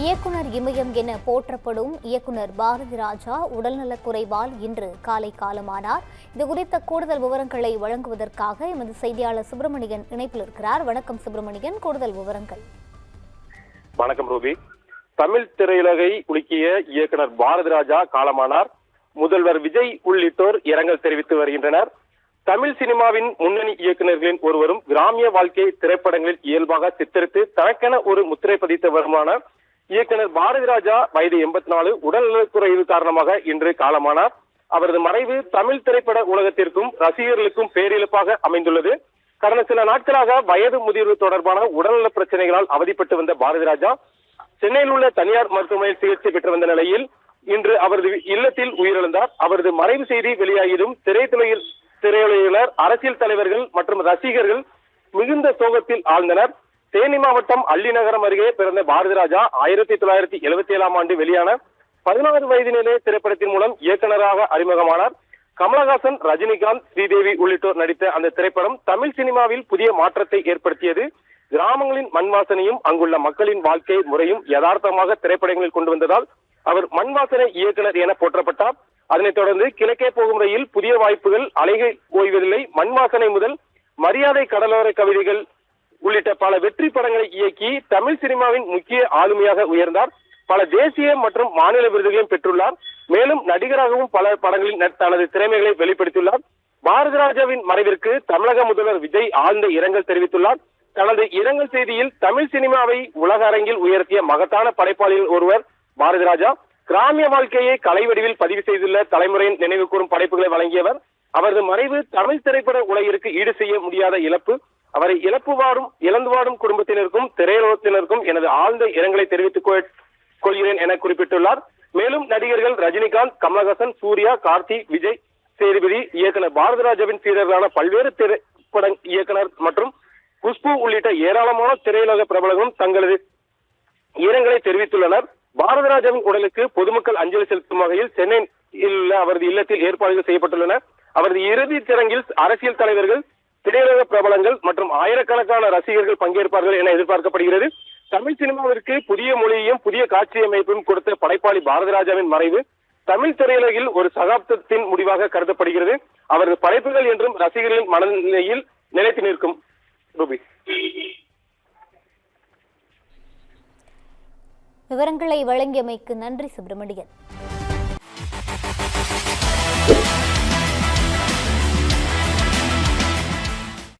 இயக்குனர் இமயம் என போற்றப்படும் இயக்குனர் பாரதி ராஜா உடல்நலக் குறைவால் இன்று காலை காலமானார். இது குறித்த கூடுதல் விவரங்களை வழங்குவதற்காக எமது செய்தியாளர் சுப்பிரமணியன் இணைப்பில் இருக்கிறார். வணக்கம் சுப்பிரமணியன், கூடுதல் விவரங்கள். வணக்கம் ரூபி. தமிழ் திரையுலகை உலுக்கிய இயக்குனர் பாரதி ராஜா காலமானார். முதல்வர் விஜய் உள்ளிட்டோர் இரங்கல் தெரிவித்து வருகின்றனர். தமிழ் சினிமாவின் முன்னணி இயக்குநர்களின் ஒருவரும் கிராமிய வாழ்க்கை திரைப்படங்களில் இயல்பாக சித்தரித்து தனக்கென ஒரு முத்திரை பதித்தவருமான இயக்குனர் பாரதி ராஜா வயது 84 உடல்நலக்குறைவு காரணமாக இன்று காலமானார். அவரது மறைவு தமிழ் திரைப்பட உலகத்திற்கும் ரசிகர்களுக்கும் பேரிழப்பாக அமைந்துள்ளது. கடந்த சில நாட்களாக வயது முதிர்வு தொடர்பான உடல்நல பிரச்சனைகளால் அவதிப்பட்டு வந்த பாரதி ராஜா சென்னையில் உள்ள தனியார் மருத்துவமனையில் சிகிச்சை பெற்று வந்த நிலையில் இன்று அவரது இல்லத்தில் உயிரிழந்தார். அவரது மறைவு செய்தி வெளியாகியதும் திரையுலகினர், அரசியல் தலைவர்கள் மற்றும் ரசிகர்கள் மிகுந்த சோகத்தில் ஆழ்ந்தனர். தேனி மாவட்டம் அள்ளிநகரம் அருகே பிறந்த பாரதி ராஜா 1977ஆம் ஆண்டு வெளியான 16 வயதினிலே திரைப்படத்தின் மூலம் இயக்குநராக அறிமுகமானார். கமலஹாசன், ரஜினிகாந்த், ஸ்ரீதேவி உள்ளிட்டோர் நடித்த அந்த திரைப்படம் தமிழ் சினிமாவில் புதிய மாற்றத்தை ஏற்படுத்தியது. கிராமங்களின் மண் வாசனையும் அங்குள்ள மக்களின் வாழ்க்கை முறையும் யதார்த்தமாக திரைப்படங்களில் கொண்டு வந்ததால் அவர் மண் வாசனை இயக்குனர் என போற்றப்பட்டார். அதனைத் தொடர்ந்து கிழக்கே போகும் ரயில், புதிய வாய்ப்புகள், அலைகை ஓய்வதில்லை, மண் வாசனை முதல் மரியாதை, கடலோர கவிதைகள் உள்ளிட்ட பல வெற்றி படங்களை இயக்கி தமிழ் சினிமாவின் முக்கிய ஆளுமையாக உயர்ந்தார். பல தேசிய மற்றும் மாநில விருதுகளையும் பெற்றுள்ளார். மேலும் நடிகராகவும் பல படங்களில் தனது திறமைகளை வெளிப்படுத்தியுள்ளார். பாரதி ராஜாவின் மறைவிற்கு தமிழக முதல்வர் விஜய் ஆழ்ந்த இரங்கல் தெரிவித்துள்ளார். தனது இரங்கல் செய்தியில் தமிழ் சினிமாவை உலக அரங்கில் உயர்த்திய மகத்தான படைப்பாளிகள் ஒருவர் பாரதி ராஜா. கிராமிய வாழ்க்கையை கலை வடிவில் பதிவு செய்துள்ள தலைமுறையின் நினைவு கூறும் படைப்புகளை வழங்கியவர். அவரது மறைவு தமிழ் திரைப்பட உலகிற்கு ஈடு செய்ய முடியாத இழப்பு. அவரை இழந்து வாடும் குடும்பத்தினருக்கும் திரையுலகத்தினருக்கும் எனது ஆழ்ந்த இரங்கலை தெரிவித்துக் கொள்கிறேன் என குறிப்பிட்டுள்ளார். மேலும் நடிகர்கள் ரஜினிகாந்த், கமலஹாசன், சூர்யா, கார்த்தி, விஜய் சேதுபதி, இயக்குனர் பாரதி ராஜாவின் சீடர்களான பல்வேறு திரைப்பட இயக்குனர் மற்றும் குஷ்பு உள்ளிட்ட ஏராளமான திரையுலக பிரபலங்களும் தங்களது இரங்கலை தெரிவித்துள்ளனர். பாரதி ராஜாவின் உடலுக்கு பொதுமக்கள் அஞ்சலி செலுத்தும் வகையில் சென்னையில் உள்ள அவரது இல்லத்தில் ஏற்பாடுகள் செய்யப்பட்டுள்ளன. அவரது இறுதிச் சடங்கில் அரசியல் தலைவர்கள், திரையுலக பிரபலங்கள் மற்றும் ஆயிரக்கணக்கான ரசிகர்கள் பங்கேற்பார்கள் என எதிர்பார்க்கப்படுகிறது. தமிழ் சினிமாவிற்கு புதிய மொழியையும் புதிய காட்சி அமைப்பையும் கொடுத்த படைப்பாளி பாரதி ராஜாவின் மறைவு தமிழ் திரையுலகில் ஒரு சகாப்தத்தின் முடிவாக கருதப்படுகிறது. அவரது படைப்புகள் என்றும் ரசிகர்களின் மனநிலையில் நிலைத்து நிற்கும். ரூபி, விவரங்களை வழங்கியமைக்கு நன்றி சுப்பிரமணியன்.